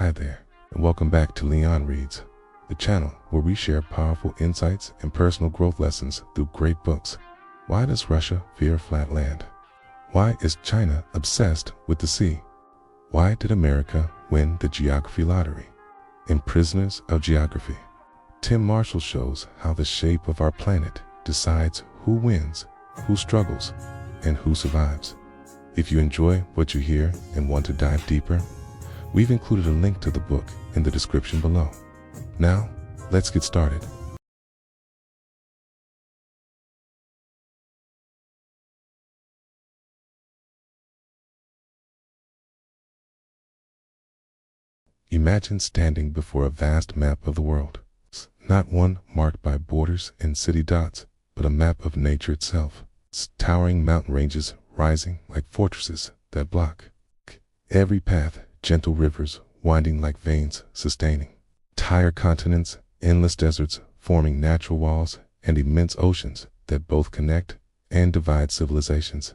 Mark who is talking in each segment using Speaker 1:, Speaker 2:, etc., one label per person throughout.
Speaker 1: Hi there, and welcome back to LeanReads, the channel where we share powerful insights and personal growth lessons through great books. Why does Russia fear flat land? Why is China obsessed with the sea? Why did America win the geography lottery? In Prisoners of Geography, Tim Marshall shows how the shape of our planet decides who wins, who struggles, and who survives. If you enjoy what you hear and want to dive deeper, we've included a link to the book in the description below. Now, let's get started. Imagine standing before a vast map of the world. Not one marked by borders and city dots, but a map of nature itself. Towering mountain ranges rising like fortresses that block every path, gentle rivers winding like veins sustaining entire continents, endless deserts forming natural walls, and immense oceans that both connect and divide civilizations.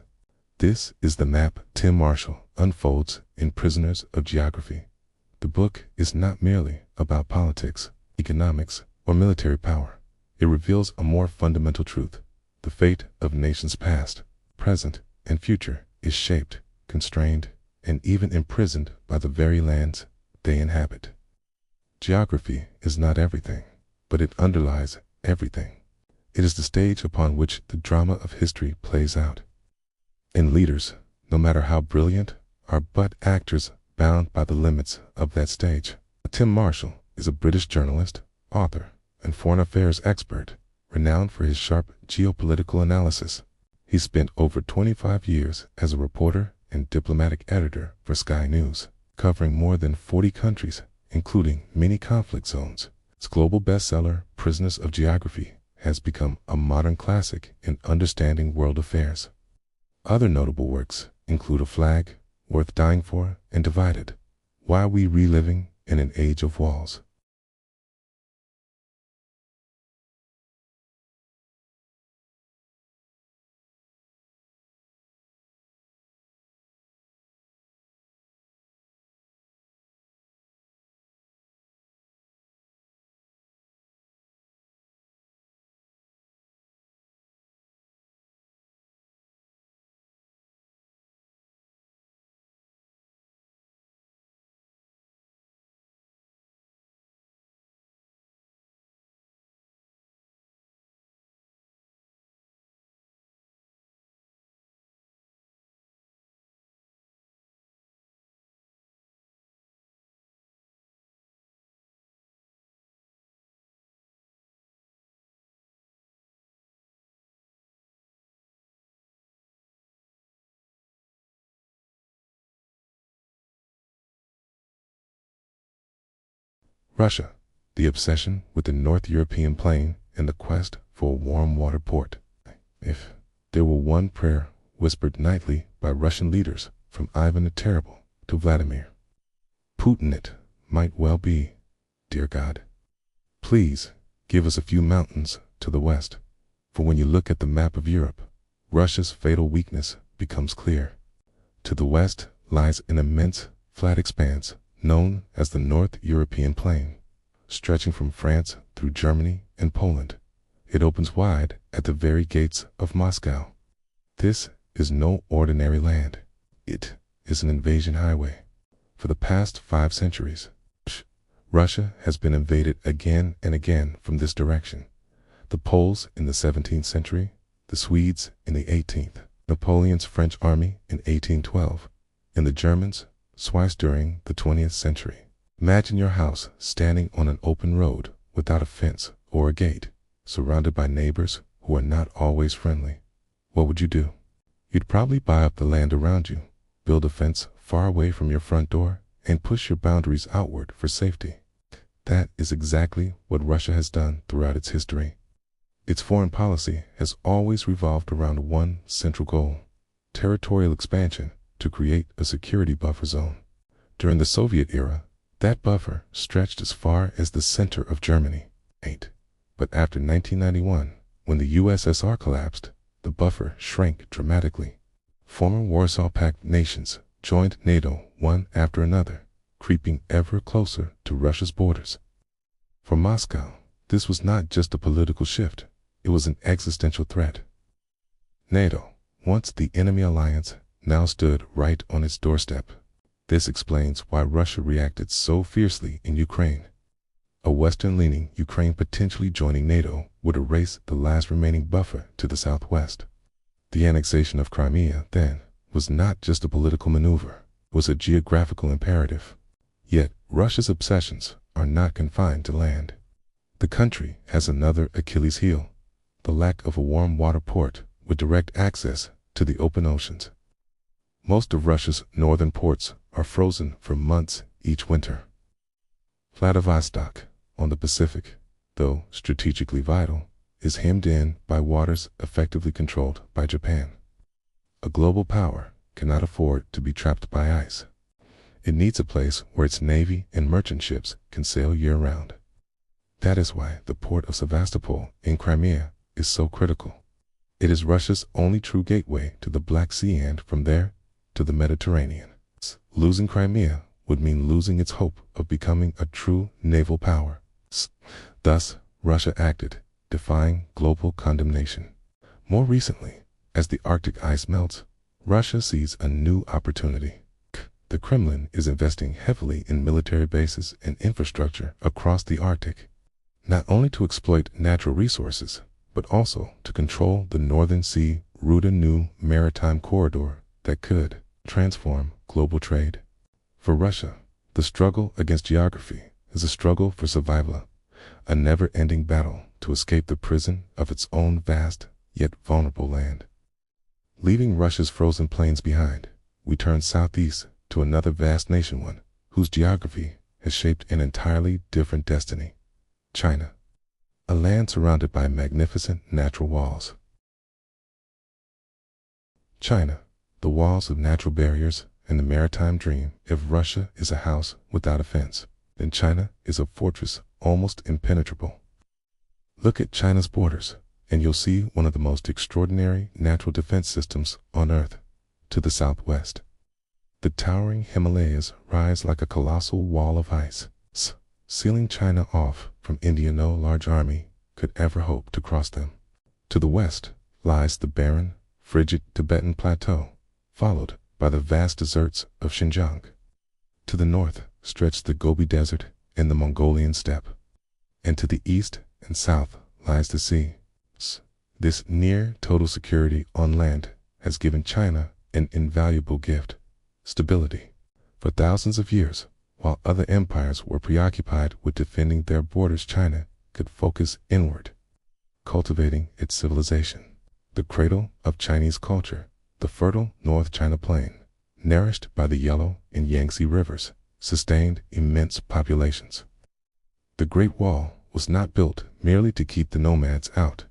Speaker 1: This is the map Tim Marshall unfolds in Prisoners of Geography. The book is not merely about politics, economics, or military power. It reveals a more fundamental truth. The fate of nations past, present, and future is shaped, constrained, and even imprisoned by the very lands they inhabit. Geography is not everything, but it underlies everything. It is the stage upon which the drama of history plays out. And leaders, no matter how brilliant, are but actors bound by the limits of that stage. Tim Marshall is a British journalist, author, and foreign affairs expert, renowned for his sharp geopolitical analysis. He spent over 25 years as a reporter and diplomatic editor for Sky News, covering more than 40 countries, including many conflict zones. His global bestseller, Prisoners of Geography, has become a modern classic in understanding world affairs. Other notable works include A Flag Worth Dying For and Divided: Why Are We Reliving in an Age of Walls? Russia, the obsession with the North European plain and the quest for a warm water port. If there were one prayer whispered nightly by Russian leaders, from Ivan the Terrible to Vladimir Putin, it might well be, dear God, please give us a few mountains to the west. For when you look at the map of Europe, Russia's fatal weakness becomes clear. To the west lies an immense flat expanse known as the North European Plain, stretching from France through Germany and Poland. It opens wide at the very gates of Moscow. This is no ordinary land. It is an invasion highway. For the past 5 centuries, Russia has been invaded again and again from this direction. The Poles in the 17th century, the Swedes in the 18th, Napoleon's French army in 1812, and the Germans twice during the 20th century. Imagine your house standing on an open road without a fence or a gate, surrounded by neighbors who are not always friendly. What would you do? You'd probably buy up the land around you, build a fence far away from your front door, and push your boundaries outward for safety. That is exactly what Russia has done throughout its history. Its foreign policy has always revolved around one central goal: territorial expansion, to create a security buffer zone. During the Soviet era, that buffer stretched as far as the center of Germany. But after 1991, when the USSR collapsed, the buffer shrank dramatically. Former Warsaw Pact nations joined NATO one after another, creeping ever closer to Russia's borders. For Moscow, this was not just a political shift, it was an existential threat. NATO, once the enemy alliance, now stood right on its doorstep. This explains why Russia reacted so fiercely in Ukraine. A Western-leaning Ukraine potentially joining NATO would erase the last remaining buffer to the southwest. The annexation of Crimea, then, was not just a political maneuver, it was a geographical imperative. Yet, Russia's obsessions are not confined to land. The country has another Achilles heel, the lack of a warm water port with direct access to the open oceans. Most of Russia's northern ports are frozen for months each winter. Vladivostok, on the Pacific, though strategically vital, is hemmed in by waters effectively controlled by Japan. A global power cannot afford to be trapped by ice. It needs a place where its navy and merchant ships can sail year-round. That is why the port of Sevastopol in Crimea is so critical. It is Russia's only true gateway to the Black Sea and, from there, to the Mediterranean. Losing Crimea would mean losing its hope of becoming a true naval power. Thus, Russia acted, defying global condemnation. More recently, as the Arctic ice melts, Russia sees a new opportunity. The Kremlin is investing heavily in military bases and infrastructure across the Arctic, not only to exploit natural resources, but also to control the Northern Sea, route a new maritime corridor that could transform global trade. For Russia, the struggle against geography is a struggle for survival, a never-ending battle to escape the prison of its own vast yet vulnerable land. Leaving Russia's frozen plains behind, we turn southeast to another vast nation, one whose geography has shaped an entirely different destiny: China, a land surrounded by magnificent natural walls. China, the walls of natural barriers and the maritime dream. If Russia is a house without a fence, then China is a fortress almost impenetrable. Look at China's borders, and you'll see one of the most extraordinary natural defense systems on Earth. To the southwest, the towering Himalayas rise like a colossal wall of ice, sealing China off from India. No large army could ever hope to cross them. To the west lies the barren, frigid Tibetan Plateau, followed by the vast deserts of Xinjiang. To the north stretch the Gobi Desert and the Mongolian steppe. And to the east and south lies the sea. This near total security on land has given China an invaluable gift: stability. For thousands of years, while other empires were preoccupied with defending their borders, China could focus inward, cultivating its civilization. The cradle of Chinese culture, the fertile North China Plain, nourished by the Yellow and Yangtze rivers, sustained immense populations. The Great Wall was not built merely to keep the nomads out,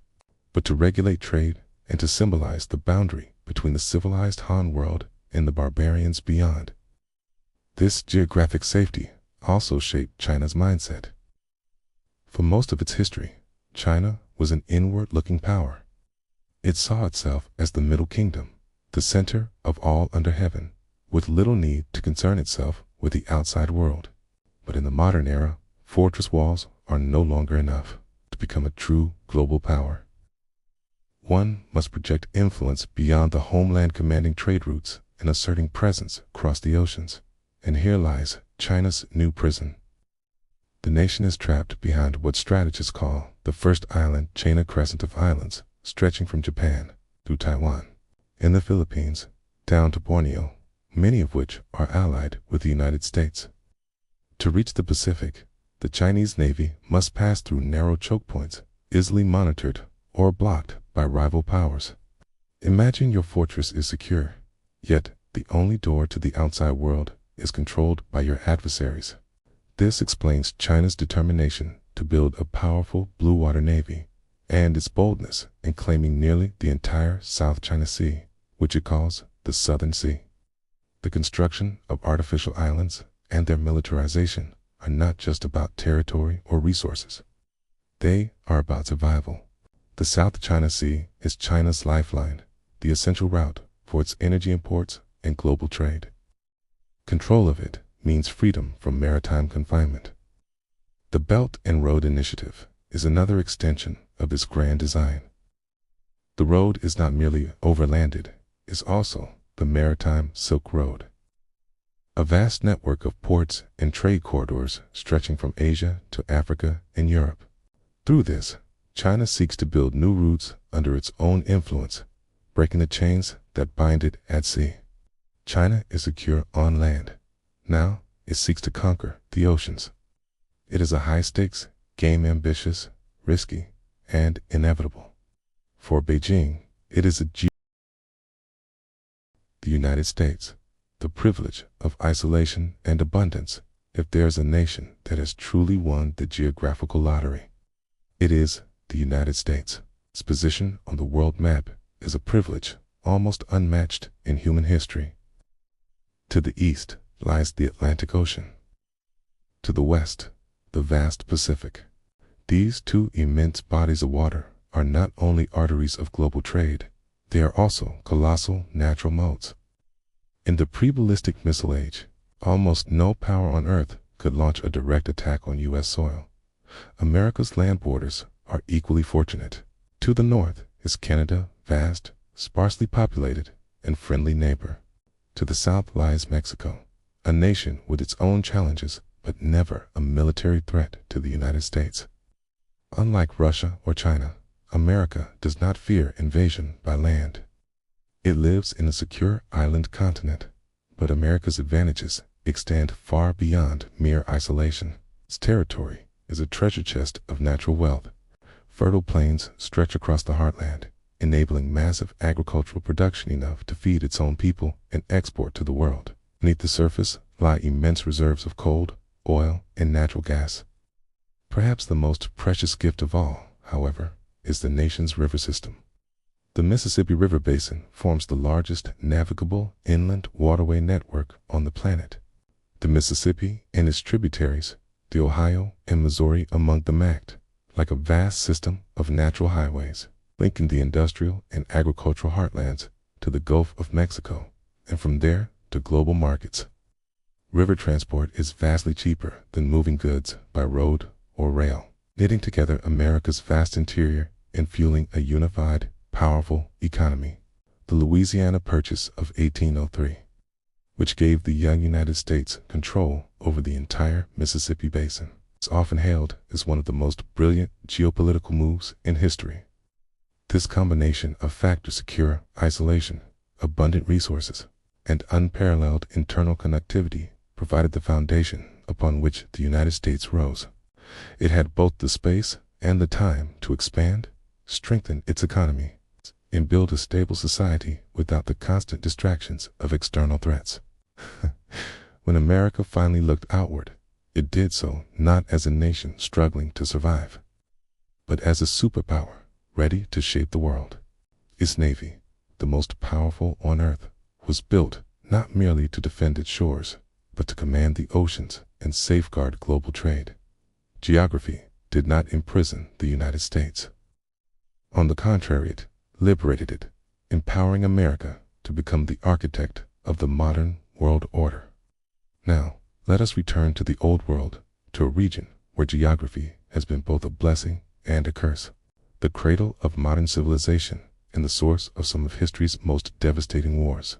Speaker 1: but to regulate trade and to symbolize the boundary between the civilized Han world and the barbarians beyond. This geographic safety also shaped China's mindset. For most of its history, China was an inward-looking power. It saw itself as the Middle Kingdom, the center of all under heaven, with little need to concern itself with the outside world. But in the modern era, fortress walls are no longer enough to become a true global power. One must project influence beyond the homeland, commanding trade routes and asserting presence across the oceans. And here lies China's new prison. The nation is trapped behind what strategists call the first island chain, a crescent of islands stretching from Japan through Taiwan and the Philippines down to Borneo, many of which are allied with the United States. To reach the Pacific, the Chinese Navy must pass through narrow choke points, easily monitored or blocked by rival powers. Imagine your fortress is secure, yet the only door to the outside world is controlled by your adversaries. This explains China's determination to build a powerful blue water navy and its boldness in claiming nearly the entire South China Sea, which it calls the Southern Sea. The construction of artificial islands and their militarization are not just about territory or resources. They are about survival. The South China Sea is China's lifeline, the essential route for its energy imports and global trade. Control of it means freedom from maritime confinement. The Belt and Road Initiative is another extension of this grand design. The road is not merely overlanded, it is also the Maritime Silk Road, a vast network of ports and trade corridors stretching from Asia to Africa and Europe. Through this, China seeks to build new routes under its own influence, breaking the chains that bind it at sea. China is secure on land. Now it seeks to conquer the oceans. It is a high-stakes game, ambitious, risky, and inevitable. For Beijing, it is the United States, the privilege of isolation and abundance. If there's a nation that has truly won the geographical lottery, it is the United States. Its position on the world map is a privilege almost unmatched in human history. To the east lies the Atlantic Ocean. To the west, the vast Pacific. These two immense bodies of water are not only arteries of global trade, they are also colossal natural moats. In the pre-ballistic missile age, almost no power on Earth could launch a direct attack on U.S. soil. America's land borders are equally fortunate. To the north is Canada, vast, sparsely populated, and friendly neighbor. To the south lies Mexico, a nation with its own challenges, but never a military threat to the United States. Unlike Russia or China, America does not fear invasion by land. It lives in a secure island continent, but America's advantages extend far beyond mere isolation. Its territory is a treasure chest of natural wealth. Fertile plains stretch across the heartland, enabling massive agricultural production enough to feed its own people and export to the world. Beneath the surface lie immense reserves of coal, oil, and natural gas. Perhaps the most precious gift of all, however, is the nation's river system. The Mississippi River Basin forms the largest navigable inland waterway network on the planet. The Mississippi and its tributaries, the Ohio and Missouri among them, act like a vast system of natural highways, linking the industrial and agricultural heartlands to the Gulf of Mexico, and from there to global markets. River transport is vastly cheaper than moving goods by road or rail, knitting together America's vast interior and fueling a unified, powerful economy. The Louisiana Purchase of 1803, which gave the young United States control over the entire Mississippi Basin, is often hailed as one of the most brilliant geopolitical moves in history. This combination of factors, secure isolation, abundant resources, and unparalleled internal connectivity, provided the foundation upon which the United States rose. It had both the space and the time to expand, strengthen its economy, and build a stable society without the constant distractions of external threats. When America finally looked outward, it did so not as a nation struggling to survive, but as a superpower ready to shape the world. Its navy, the most powerful on Earth, was built not merely to defend its shores, but to command the oceans and safeguard global trade. Geography did not imprison the United States. On the contrary, it liberated it, empowering America to become the architect of the modern world order. Now, let us return to the old world, to a region where geography has been both a blessing and a curse, the cradle of modern civilization and the source of some of history's most devastating wars.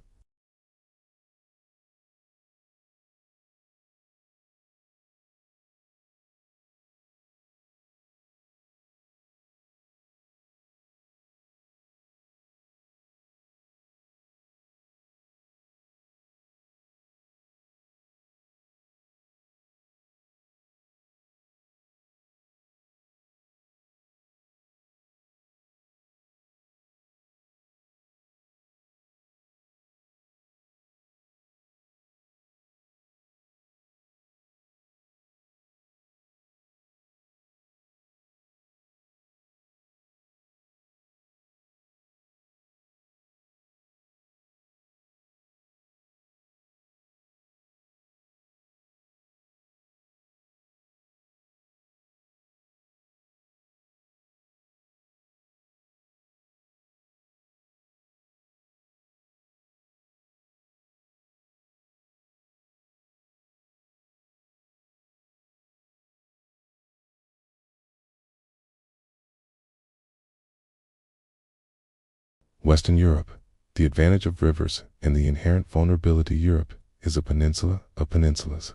Speaker 1: Western Europe. The advantage of rivers and the inherent vulnerability Europe is a peninsula of peninsulas.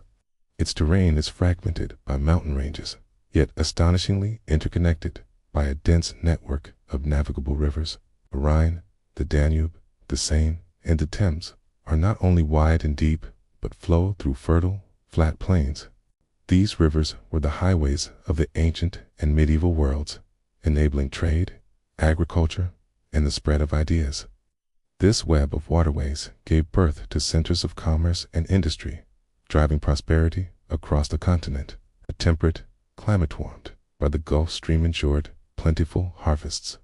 Speaker 1: Its terrain is fragmented by mountain ranges, yet astonishingly interconnected by a dense network of navigable rivers. The Rhine, the Danube, the Seine, and the Thames are not only wide and deep, but flow through fertile, flat plains. These rivers were the highways of the ancient and medieval worlds, enabling trade, agriculture, and the spread of ideas. This web of waterways gave birth to centers of commerce and industry, driving prosperity across the continent. A temperate climate warmed by the Gulf Stream ensured plentiful harvests.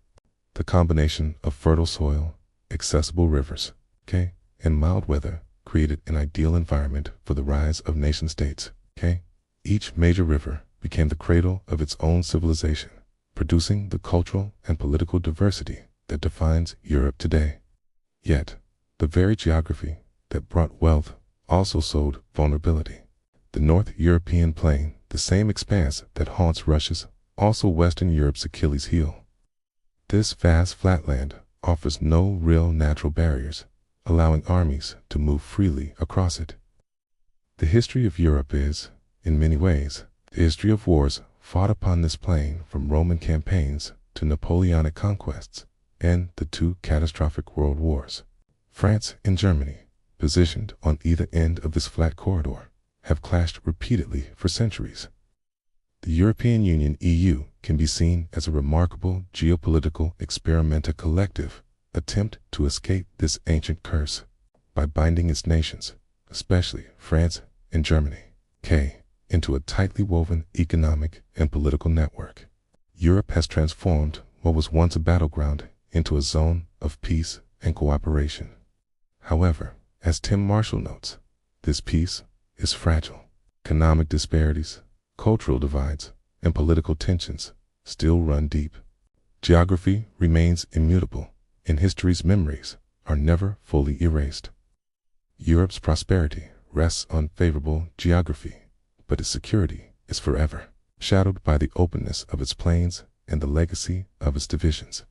Speaker 1: The combination of fertile soil, accessible rivers, and mild weather created an ideal environment for the rise of nation-states. Each major river became the cradle of its own civilization, producing the cultural and political diversity that defines Europe today. Yet, the very geography that brought wealth also sowed vulnerability. The North European plain, the same expanse that haunts Russia's, also Western Europe's Achilles heel. This vast flatland offers no real natural barriers, allowing armies to move freely across it. The history of Europe is, in many ways, the history of wars fought upon this plain, from Roman campaigns to Napoleonic conquests and the two catastrophic world wars. France and Germany, positioned on either end of this flat corridor, have clashed repeatedly for centuries. The European Union (EU) can be seen as a remarkable geopolitical experimental collective attempt to escape this ancient curse by binding its nations, especially France and Germany, into a tightly woven economic and political network. Europe has transformed what was once a battleground into a zone of peace and cooperation. However, as Tim Marshall notes, this peace is fragile. Economic disparities, cultural divides, and political tensions still run deep. Geography remains immutable, and history's memories are never fully erased. Europe's prosperity rests on favorable geography, but its security is forever shadowed by the openness of its plains and the legacy of its divisions.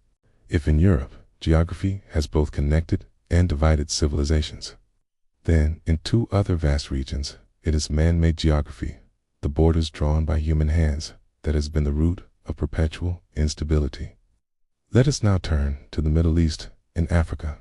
Speaker 1: If in Europe, geography has both connected and divided civilizations, then in two other vast regions, it is man-made geography, the borders drawn by human hands, that has been the root of perpetual instability. Let us now turn to the Middle East and Africa.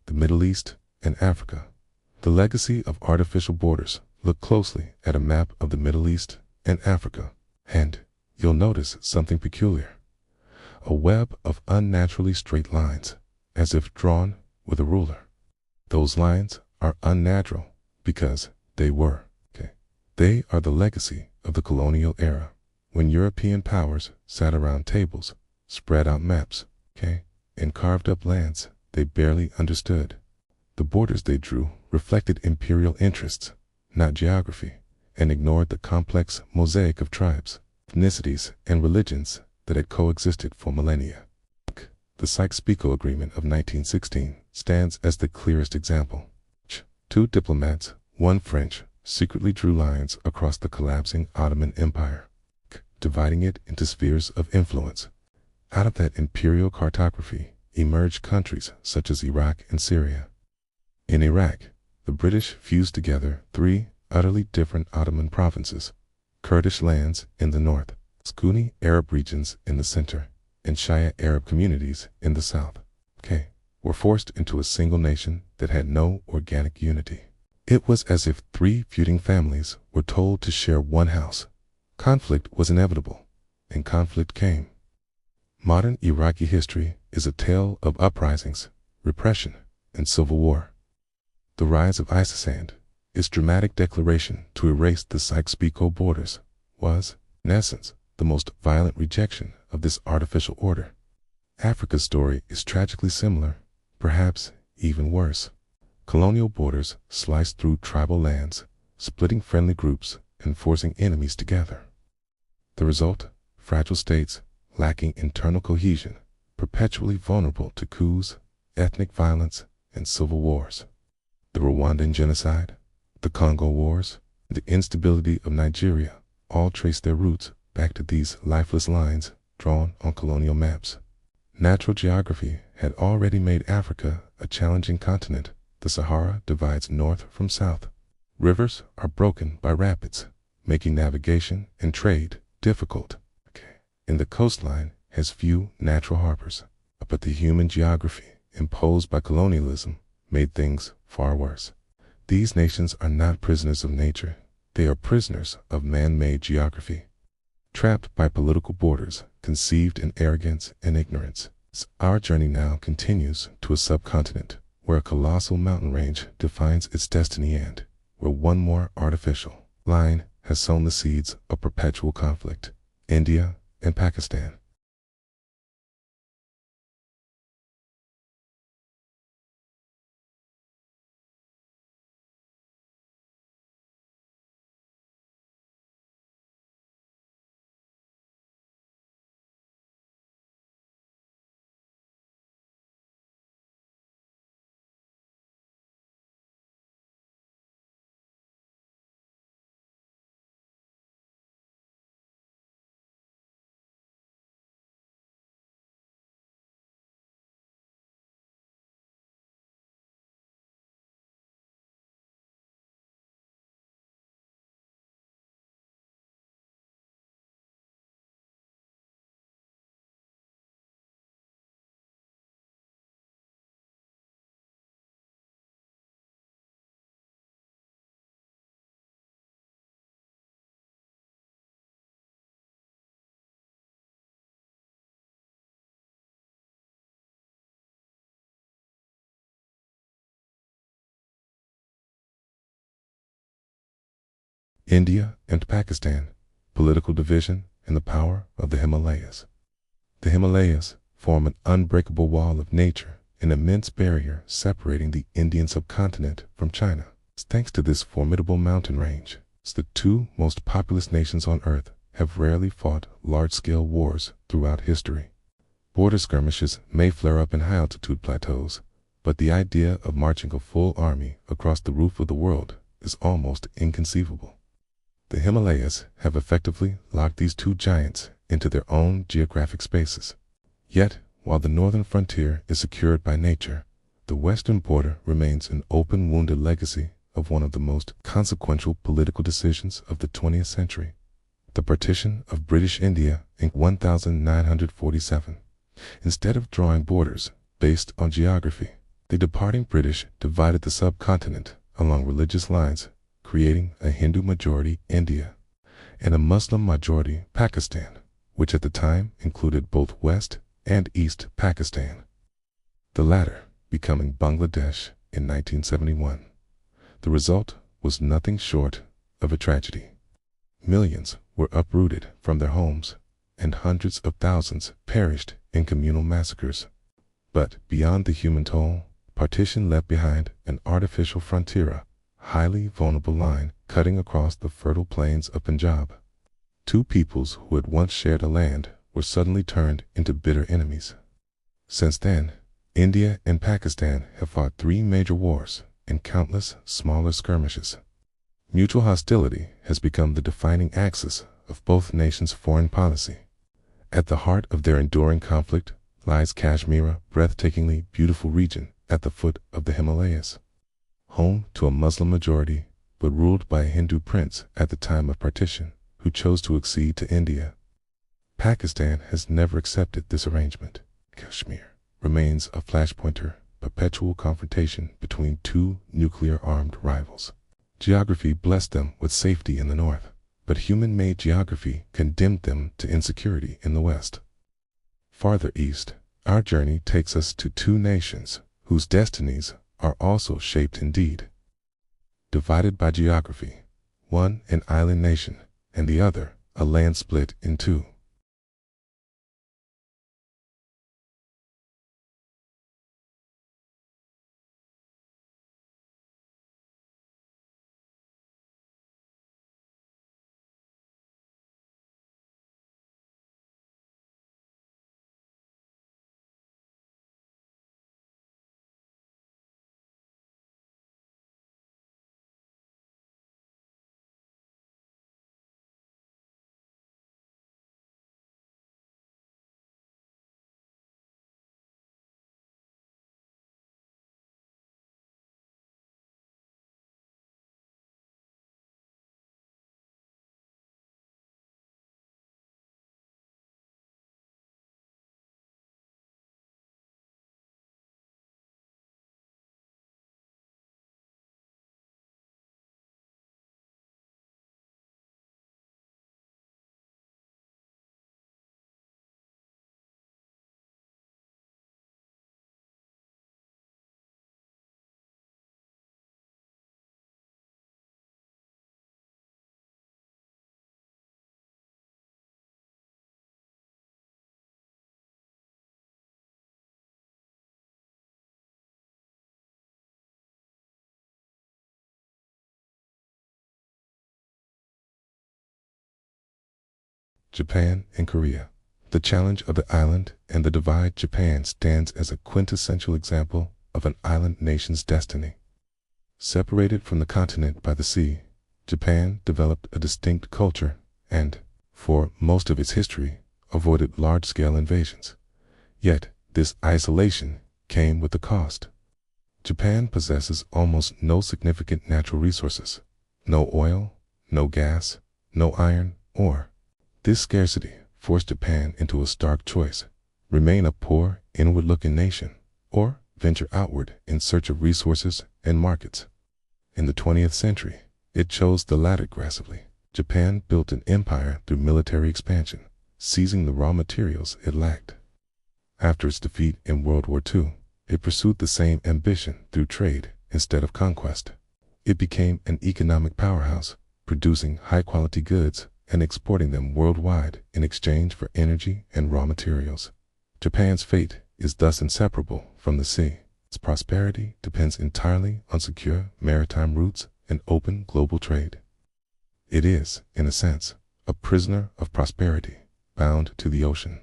Speaker 1: The Middle East and Africa. The legacy of artificial borders. Look closely at a map of the Middle East and Africa, and you'll notice something peculiar. A web of unnaturally straight lines, as if drawn with a ruler. Those lines are unnatural because they were. They are the legacy of the colonial era, when European powers sat around tables, spread out maps, and carved up lands they barely understood. The borders they drew reflected imperial interests, not geography, and ignored the complex mosaic of tribes, ethnicities, and religions that had coexisted for millennia. The Sykes-Picot Agreement of 1916 stands as the clearest example. Two diplomats, one French, secretly drew lines across the collapsing Ottoman Empire, dividing it into spheres of influence. Out of that imperial cartography emerged countries such as Iraq and Syria. In Iraq, the British fused together three utterly different Ottoman provinces: Kurdish lands in the north, Sunni Arab regions in the center, and Shia Arab communities in the south, were forced into a single nation that had no organic unity. It was as if three feuding families were told to share one house. Conflict was inevitable, and conflict came. Modern Iraqi history is a tale of uprisings, repression, and civil war. The rise of ISIS and its dramatic declaration to erase the Sykes-Picot borders was, in essence, the most violent rejection of this artificial order. Africa's story is tragically similar, perhaps even worse. Colonial borders sliced through tribal lands, splitting friendly groups and forcing enemies together. The result? Fragile states, lacking internal cohesion, perpetually vulnerable to coups, ethnic violence, and civil wars. The Rwandan genocide, the Congo wars, and the instability of Nigeria all trace their roots back to these lifeless lines drawn on colonial maps. Natural geography had already made Africa a challenging continent. The Sahara divides north from south. Rivers are broken by rapids, making navigation and trade difficult. And the coastline has few natural harbors. But the human geography imposed by colonialism made things far worse. These nations are not prisoners of nature. They are prisoners of man-made geography. Trapped by political borders, conceived in arrogance and ignorance, our journey now continues to a subcontinent where a colossal mountain range defines its destiny and where one more artificial line has sown the seeds of perpetual conflict: India and Pakistan. India and Pakistan, political division and the power of the Himalayas. The Himalayas form an unbreakable wall of nature, an immense barrier separating the Indian subcontinent from China. Thanks to this formidable mountain range, the two most populous nations on Earth have rarely fought large-scale wars throughout history. Border skirmishes may flare up in high-altitude plateaus, but the idea of marching a full army across the roof of the world is almost inconceivable. The Himalayas have effectively locked these two giants into their own geographic spaces. Yet, while the northern frontier is secured by nature, the western border remains an open wounded legacy of one of the most consequential political decisions of the 20th century, the partition of British India in 1947. Instead of drawing borders based on geography, the departing British divided the subcontinent along religious lines, creating a Hindu-majority India and a Muslim-majority Pakistan, which at the time included both West and East Pakistan, the latter becoming Bangladesh in 1971. The result was nothing short of a tragedy. Millions were uprooted from their homes, and hundreds of thousands perished in communal massacres. But beyond the human toll, partition left behind an artificial frontier, highly vulnerable line cutting across the fertile plains of Punjab. Two peoples who had once shared a land were suddenly turned into bitter enemies. Since then, India and Pakistan have fought 3 major wars and countless smaller skirmishes. Mutual hostility has become the defining axis of both nations' foreign policy. At the heart of their enduring conflict lies Kashmir, a breathtakingly beautiful region at the foot of the Himalayas. Home to a Muslim majority, but ruled by a Hindu prince at the time of partition, who chose to accede to India. Pakistan has never accepted this arrangement. Kashmir remains a flashpointer, perpetual confrontation between 2 nuclear-armed rivals. Geography blessed them with safety in the north, but human-made geography condemned them to insecurity in the west. Farther east, our journey takes us to 2 nations whose destinies are also shaped indeed. Divided by geography, one an island nation, and the other a land split in 2. Japan and Korea. The challenge of the island and the divide. Japan stands as a quintessential example of an island nation's destiny. Separated from the continent by the sea, Japan developed a distinct culture and, for most of its history, avoided large-scale invasions. Yet, this isolation came with a cost. Japan possesses almost no significant natural resources, no oil, no gas, no iron, ore. This scarcity forced Japan into a stark choice: remain a poor, inward-looking nation, or venture outward in search of resources and markets. In the 20th century, it chose the latter aggressively. Japan built an empire through military expansion, seizing the raw materials it lacked. After its defeat in World War II, it pursued the same ambition through trade instead of conquest. It became an economic powerhouse, producing high-quality goods and exporting them worldwide in exchange for energy and raw materials. Japan's fate is thus inseparable from the sea. Its prosperity depends entirely on secure maritime routes and open global trade. It is, in a sense, a prisoner of prosperity, bound to the ocean.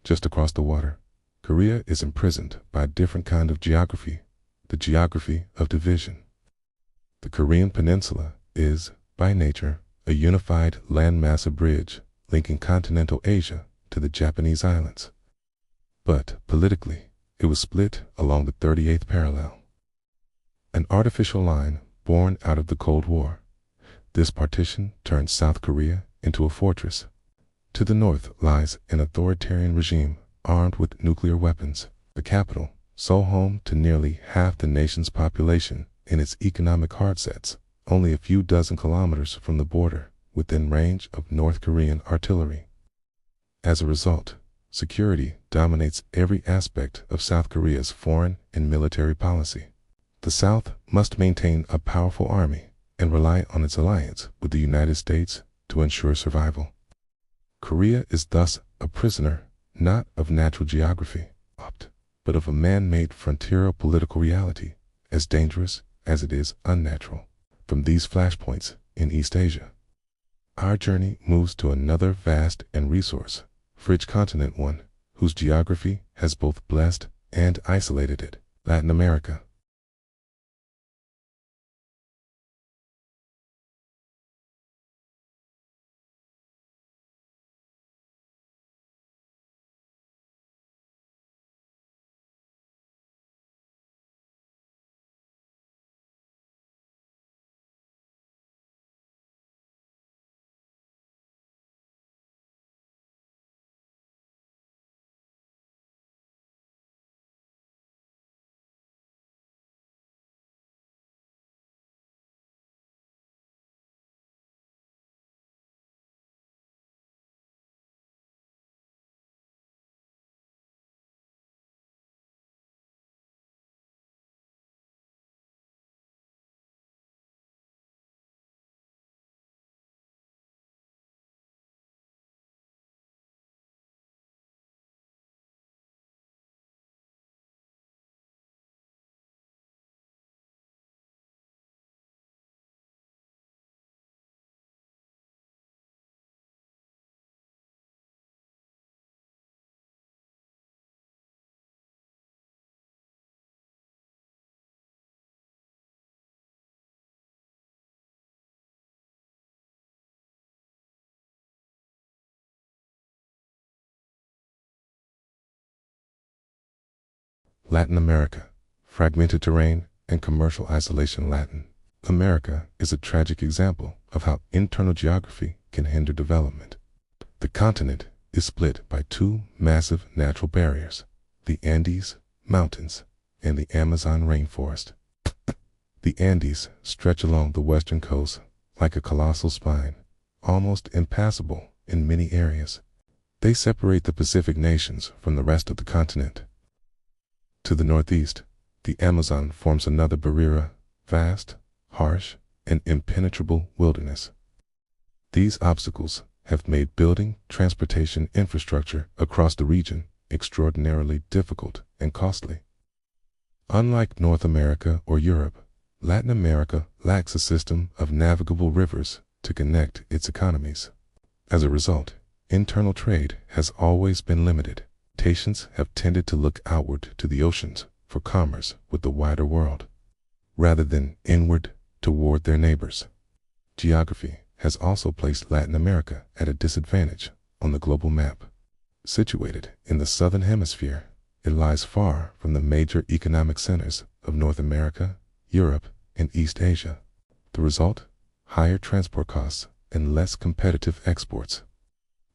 Speaker 1: Just across the water, Korea is imprisoned by a different kind of geography, the geography of division. The Korean peninsula is, by nature, a unified landmass bridge linking continental Asia to the Japanese islands. But politically, it was split along the 38th parallel, an artificial line born out of the Cold War. This partition turned South Korea into a fortress. To the north lies an authoritarian regime armed with nuclear weapons. The capital, so home to nearly half the nation's population in its economic hardsets, only a few dozen kilometers from the border, within range of North Korean artillery. As a result, security dominates every aspect of South Korea's foreign and military policy. The South must maintain a powerful army and rely on its alliance with the United States to ensure survival. Korea is thus a prisoner, not of natural geography, but of a man-made frontier of political reality, as dangerous as it is unnatural. From these flashpoints, in East Asia. Our journey moves to another vast and resource-rich continent, one whose geography has both blessed and isolated it, Latin America. Latin America, fragmented terrain and commercial isolation. Latin America is a tragic example of how internal geography can hinder development. The continent is split by two massive natural barriers, the Andes Mountains and the Amazon rainforest. The Andes stretch along the western coast like a colossal spine, almost impassable in many areas. They separate the Pacific nations from the rest of the continent. To the northeast, the Amazon forms another barrier, vast, harsh, and impenetrable wilderness. These obstacles have made building transportation infrastructure across the region extraordinarily difficult and costly. Unlike North America or Europe, Latin America lacks a system of navigable rivers to connect its economies. As a result, internal trade has always been limited. Nations have tended to look outward to the oceans for commerce with the wider world, rather than inward toward their neighbors. Geography has also placed Latin America at a disadvantage on the global map. Situated in the southern hemisphere, it lies far from the major economic centers of North America, Europe, and East Asia. The result? Higher transport costs and less competitive exports.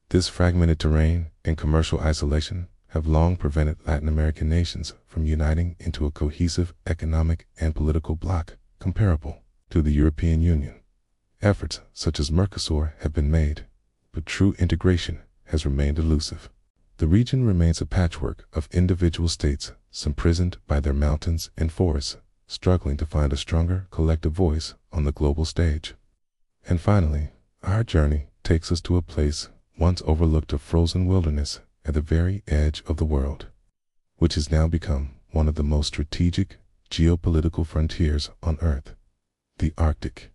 Speaker 1: This fragmented terrain and commercial isolation have long prevented Latin American nations from uniting into a cohesive economic and political bloc comparable to the European Union. Efforts such as Mercosur have been made, but true integration has remained elusive. The region remains a patchwork of individual states imprisoned by their mountains and forests, struggling to find a stronger collective voice on the global stage. And finally, our journey takes us to a place once overlooked, a frozen wilderness at the very edge of the world, which has now become one of the most strategic geopolitical frontiers on Earth, the Arctic.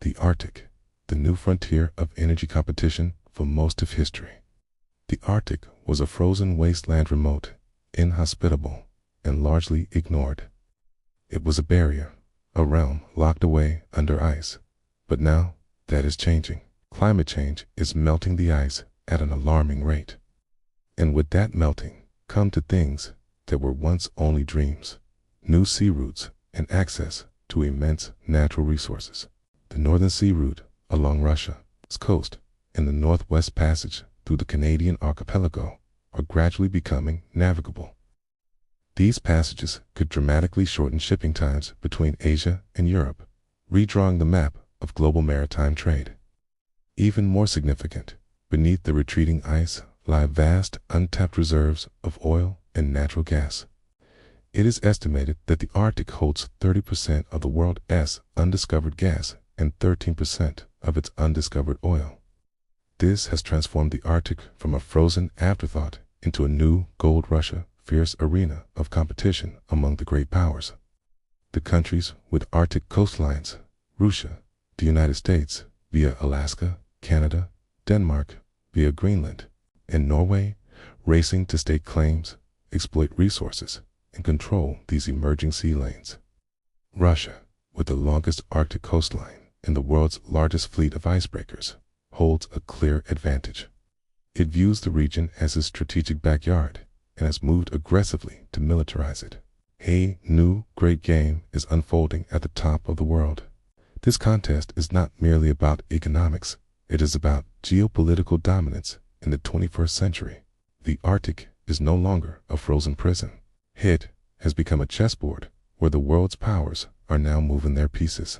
Speaker 1: The Arctic, the new frontier of energy competition for most of history. The Arctic was a frozen wasteland, remote, inhospitable, and largely ignored. It was a barrier, a realm locked away under ice. But now, that is changing. Climate change is melting the ice at an alarming rate. And with that melting, come to things that were once only dreams: new sea routes and access to immense natural resources. The Northern Sea Route along Russia's coast and the Northwest Passage through the Canadian archipelago are gradually becoming navigable. These passages could dramatically shorten shipping times between Asia and Europe, redrawing the map of global maritime trade. Even more significant, beneath the retreating ice lie vast untapped reserves of oil and natural gas. It is estimated that the Arctic holds 30% of the world's undiscovered gas and 13% of its undiscovered oil. This has transformed the Arctic from a frozen afterthought into a new gold rush, fierce arena of competition among the great powers. The countries with Arctic coastlines: Russia, the United States via Alaska, Canada, Denmark via Greenland, and Norway, racing to stake claims, exploit resources, and control these emerging sea lanes. Russia, with the longest Arctic coastline and the world's largest fleet of icebreakers, holds a clear advantage. It views the region as its strategic backyard and has moved aggressively to militarize it. A new great game is unfolding at the top of the world. This contest is not merely about economics, it is about geopolitical dominance in the 21st century. The Arctic is no longer a frozen prison. It has become a chessboard where the world's powers are now moving their pieces.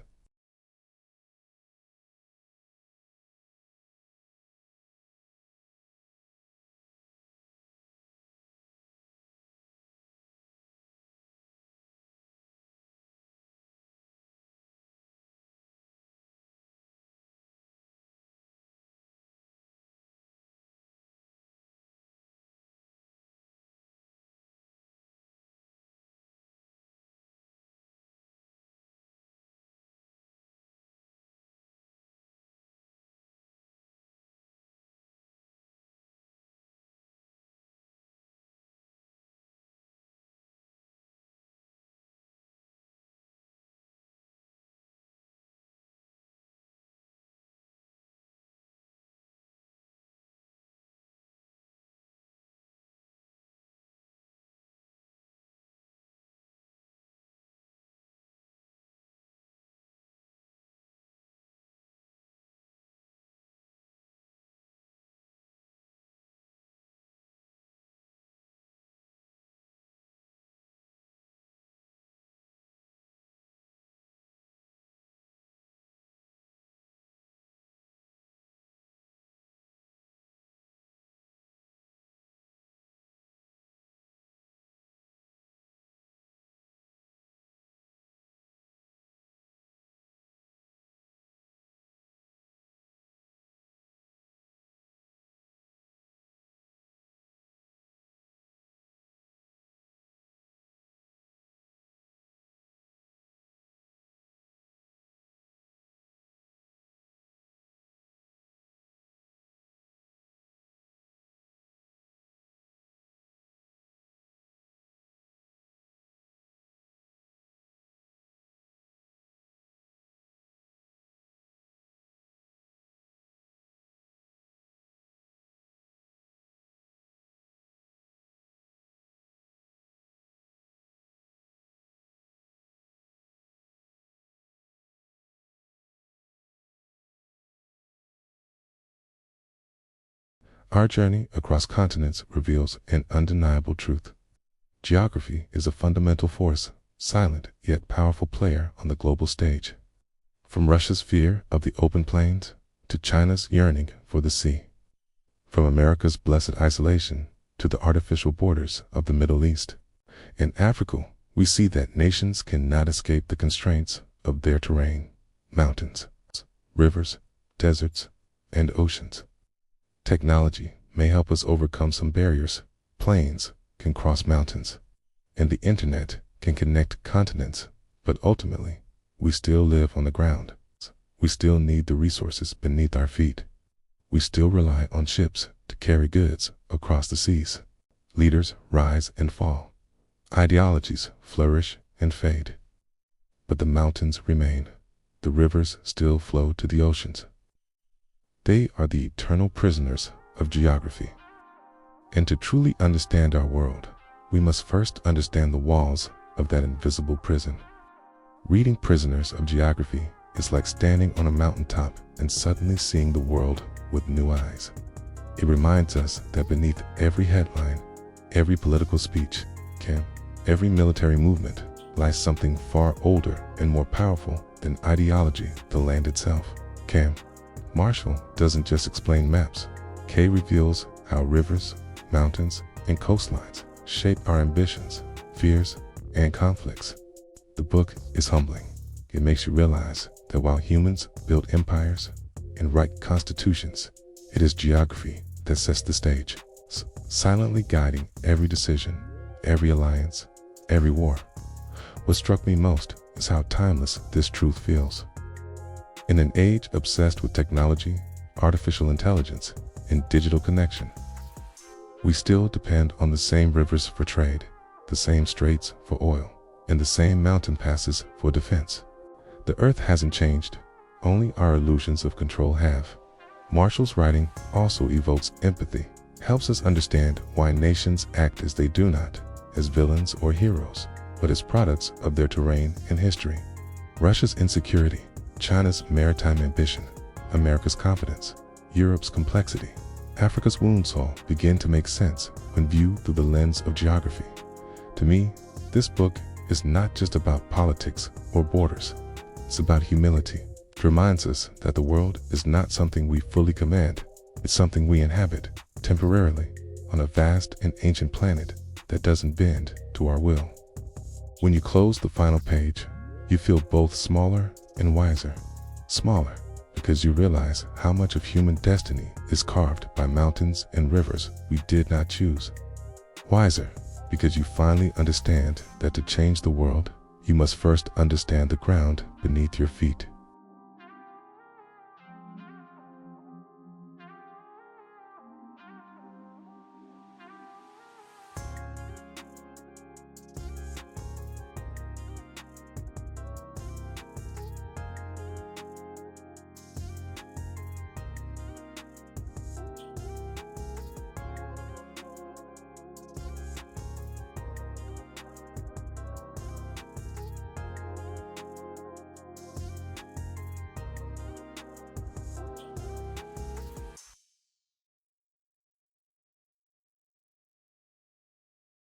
Speaker 1: Our journey across continents reveals an undeniable truth. Geography is a fundamental force, silent yet powerful player on the global stage. From Russia's fear of the open plains to China's yearning for the sea. From America's blessed isolation to the artificial borders of the Middle East. In Africa, we see that nations cannot escape the constraints of their terrain: mountains, rivers, deserts, and oceans. Technology may help us overcome some barriers. Planes can cross mountains, and the internet can connect continents, but ultimately, we still live on the ground. We still need the resources beneath our feet. We still rely on ships to carry goods across the seas. Leaders rise and fall. Ideologies flourish and fade. But the mountains remain. The rivers still flow to the oceans. They are the eternal prisoners of geography. And to truly understand our world, we must first understand the walls of that invisible prison. Reading Prisoners of Geography is like standing on a mountaintop and suddenly seeing the world with new eyes. It reminds us that beneath every headline, every political speech, every military movement lies something far older and more powerful than ideology, the land itself. Marshall doesn't just explain maps. K reveals how rivers, mountains, and coastlines shape our ambitions, fears, and conflicts. The book is humbling. It makes you realize that while humans build empires and write constitutions, it is geography that sets the stage, silently guiding every decision, every alliance, every war. What struck me most is how timeless this truth feels. In an age obsessed with technology, artificial intelligence, and digital connection, we still depend on the same rivers for trade, the same straits for oil, and the same mountain passes for defense. The earth hasn't changed, only our illusions of control have. Marshall's writing also evokes empathy, helps us understand why nations act as they do, not as villains or heroes, but as products of their terrain and history. Russia's insecurity, China's maritime ambition, America's confidence, Europe's complexity, Africa's wounds all begin to make sense when viewed through the lens of geography. To me, this book is not just about politics or borders. It's about humility. It reminds us that the world is not something we fully command. It's something we inhabit temporarily on a vast and ancient planet that doesn't bend to our will. When you close the final page, you feel both smaller and wiser. Smaller because you realize how much of human destiny is carved by mountains and rivers we did not choose. Wiser because you finally understand that to change the world, you must first understand the ground beneath your feet.